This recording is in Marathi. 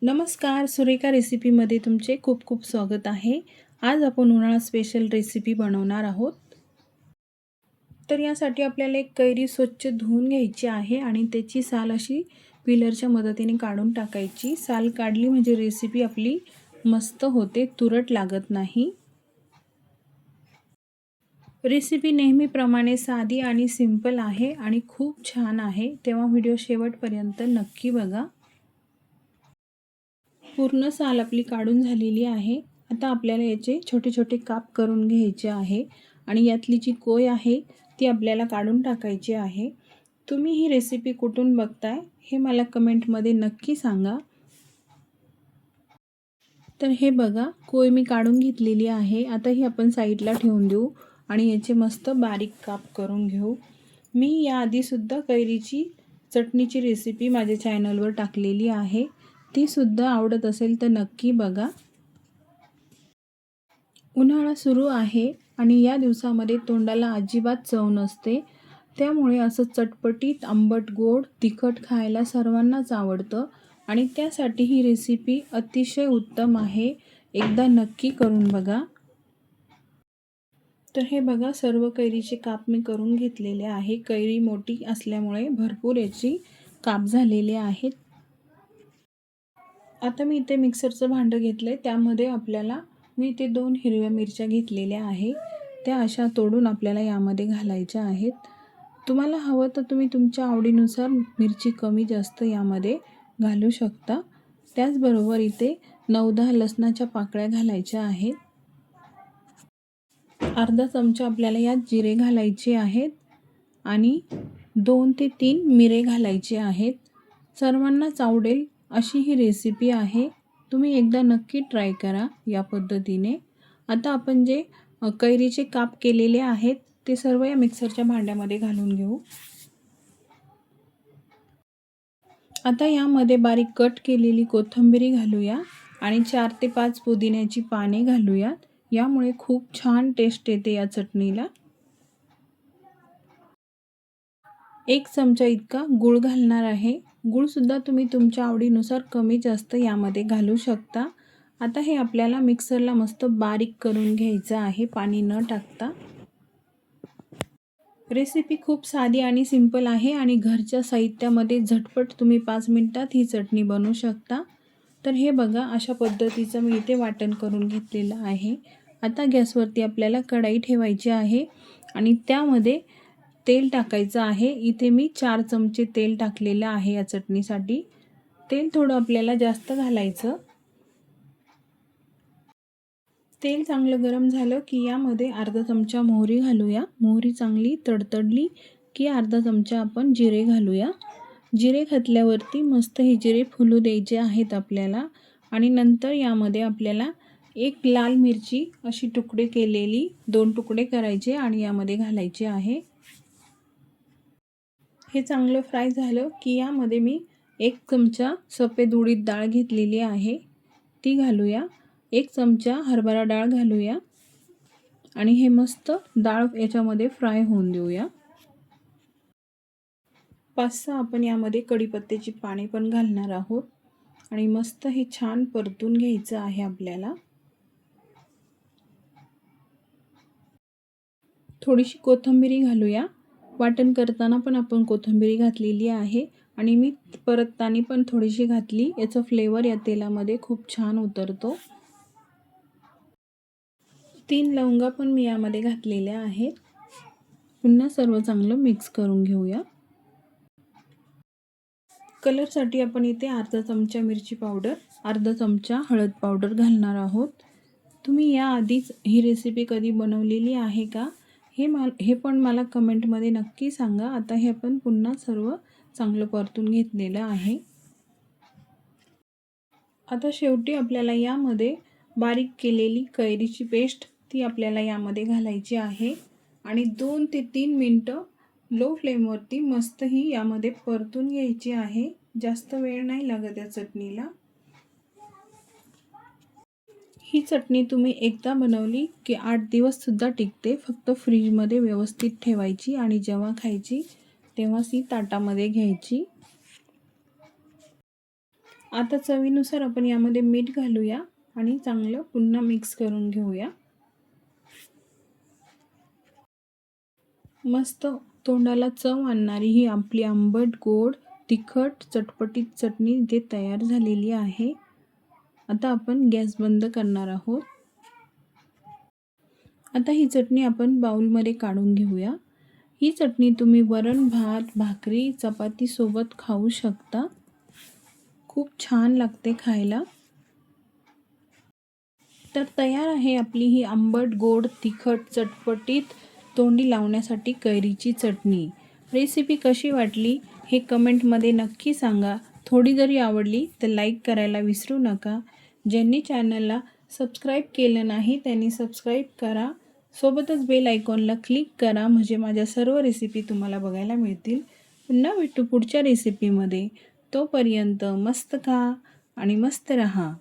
नमस्कार, सुरेखा रेसिपीमध्ये तुमचे खूप खूप स्वागत आहे। आज आपण उन्हाळा स्पेशल रेसिपी बनवणार आहोत। तर यासाठी आपल्याला एक कैरी स्वच्छ धुवून घ्यायची आहे आणि त्याची साल अशी पिलरच्या मदतीने काढून टाकायची। साल काढली म्हणजे रेसिपी आपली मस्त होते, तुरट लागत नाही। रेसिपी नेहमीप्रमाणे साधी आणि सिंपल आहे आणि खूप छान आहे, तेव्हा व्हिडिओ शेवटपर्यंत नक्की बघा। पूर्ण साल आपली काढून झालेली आहे। आता आपल्याला याचे छोटे छोटे काप करून घ्यायचे आहे आणि यातली जी कोय आहे ती आपल्याला काढून टाकायची आहे। तुम्ही ही रेसिपी कुठून बघताय हे मला कमेंटमध्ये नक्की सांगा। तर हे बघा, कोय मी काढून घेतलेली आहे। आता ही आपण साईडला ठेवून देऊ आणि याचे मस्त बारीक काप करून घेऊ। मी याआधी सुद्धा कैरीची चटणीची रेसिपी माझ्या चॅनलवर टाकलेली आहे, ती सुद्धा आवडत असेल तर नक्की बघा। उन्हाळा सुरू आहे आणि या दिवसामध्ये तोंडाला अजिबात चव नसते, त्यामुळे असं चटपटीत आंबट गोड तिखट खायला सर्वांनाच आवडतं आणि त्यासाठी ही रेसिपी अतिशय उत्तम आहे। एकदा नक्की करून बघा। तर हे बघा, सर्व कैरीचे काप मी करून घेतलेले आहे। कैरी मोठी असल्यामुळे भरपूर याची काप झालेले आहेत। आता मी इथे मिक्सरचं भांडं घेतलंय, त्यामध्ये आपल्याला मी इथे 2 हिरव्या मिरच्या घेतलेल्या आहे, त्या अशा तोडून आपल्याला यामध्ये घालायच्या आहेत। तुम्हाला हवं तर तुम्ही तुमच्या आवडीनुसार मिरची कमी जास्त यामध्ये घालू शकता। त्याचबरोबर इथे 9-10 लसणाच्या पाकळ्या घालायच्या आहेत। अर्धा चमचा आपल्याला यात जिरे घालायचे आहेत आणि 2 ते 3 मिरे घालायचे आहेत। सर्वांनाच आवडेल अशी ही रेसिपी आहे, तुम्ही एकदा नक्की ट्राय करा या पद्धतीने। आता आपण जे कैरीचे काप केलेले आहेत ते सर्व या मिक्सरच्या भांड्यामध्ये घालून घेऊ। आता यामध्ये बारीक कट केलेली कोथिंबीर घालूया आणि 4 ते 5 पुदिन्याची पाने घालूयात, यामुळे खूप छान टेस्ट येते या चटणीला। 1 चमचा इतका गूळ घालणार आहे। गूळ सुद्धा तुम्ही तुमच्या आवडीनुसार कमी जास्त यामध्ये घालू शकता। आता हे आपल्याला मिक्सरला मस्त बारीक करून घ्यायचं आहे, पाणी न टाकता। रेसिपी खूप साधी आणि सिंपल आहे आणि घरच्या साहित्यामध्ये झटपट तुम्ही 5 मिनिटात ही चटणी बनवू शकता। तर हे बघा, अशा पद्धतीचं मी इथे वाटण करून घेतलेलं आहे। आता गॅसवरती आपल्याला कढई ठेवायची आहे आणि त्यामध्ये तेल टाकायचं आहे। इथे मी 4 चमचे तेल टाकलेलं आहे या चटणीसाठी। तेल थोडं आपल्याला जास्त घालायचं। तेल चांगलं गरम झालं की यामध्ये अर्धा चमचा मोहरी घालूया। मोहरी चांगली तडतडली की अर्धा चमचा आपण जिरे घालूया। जिरे घातल्यावरती मस्त हे जिरे फुलू द्यायचे आहेत आपल्याला आणि नंतर यामध्ये आपल्याला 1 लाल मिरची अशी तुकडे केलेली 2 तुकडे करायचे आणि यामध्ये घालायचे आहे। हे चांगलं फ्राय झालं की यामध्ये मी 1 चमचा सफेद उडीद डाळ घेतलेली आहे, ती घालूया। 1 चमचा हरभरा डाळ घालूया आणि हे मस्त डाळ याच्यामध्ये फ्राय होऊन देऊया। 5-6 आपण यामध्ये कढीपत्त्याची पाने पण घालणार आहोत आणि मस्त हे छान परतून घ्यायचं आहे आपल्याला। थोडीशी कोथिंबीर घालूया। वाटण करताना पण आपण कोथिंबीर घातलेली आहे आणि मी परतताना पण थोडीशी घातली, याचा फ्लेवर या तेलामध्ये खूप छान उतरतो। 3 लवंगा पण मी यामध्ये घातलेल्या आहेत। पुन्हा सर्व चांगलं मिक्स करून घेऊया। कलरसाठी आपण इथे अर्धा चमचा मिरची पावडर, अर्धा चमचा हळद पावडर घालणार आहोत। तुम्ही याआधीच ही रेसिपी कधी बनवलेली आहे का हे पण मला कमेंटमध्ये नक्की सांगा। आता हे आपण पुन्हा सर्व चांगलं परतून घेतलेलं आहे। आता शेवटी आपल्याला यामध्ये बारीक केलेली कैरीची पेस्ट ती आपल्याला यामध्ये घालायची आहे आणि 2 ते 3 मिनिटं लो फ्लेमवरती मस्त ही यामध्ये परतून घ्यायची आहे। जास्त वेळ नाही लागत या चटणीला। ही चटणी तुम्ही एकदा बनवली की 8 दिवस सुद्धा टिकते, फक्त फ्रीजमध्ये व्यवस्थित ठेवायची आणि जेव्हा खायची तेव्हा ती ताटामध्ये घ्यायची। आता चवीनुसार आपण यामध्ये मीठ घालूया आणि चांगलं पुन्हा मिक्स करून घेऊया. मस्त तोंडाला चव आणणारी ही आपली आंबट गोड तिखट चटपटीत चटणी इथे तयार झालेली आहे. आता आपण गॅस बंद करणार आहोत. आता ही चटणी आपण बाउलमध्ये काढून घेऊया. ही चटणी तुम्ही वरण भात, भाकरी, चपाती सोबत खाऊ शकता. खूप छान लागते खायला. तर तयार आहे आपली ही आंबट गोड तिखट चटपटीत तोंडी लावण्यासाठी कैरीची चटणी. रेसिपी कशी वाटली हे कमेंटमध्ये नक्की सांगा. थोडी जरी आवडली तर लाईक करायला विसरू नका. ज्यांनी चॅनलला सबस्क्राईब केलं नाही त्यांनी सबस्क्राईब करा. सोबतच बेल आयकॉनला क्लिक करा म्हणजे माझ्या सर्व रेसिपी तुम्हाला बघायला मिळतील. पुन्हा भेटू पुढच्या रेसिपीमध्ये. तोपर्यंत मस्त खा आणि मस्त रहा.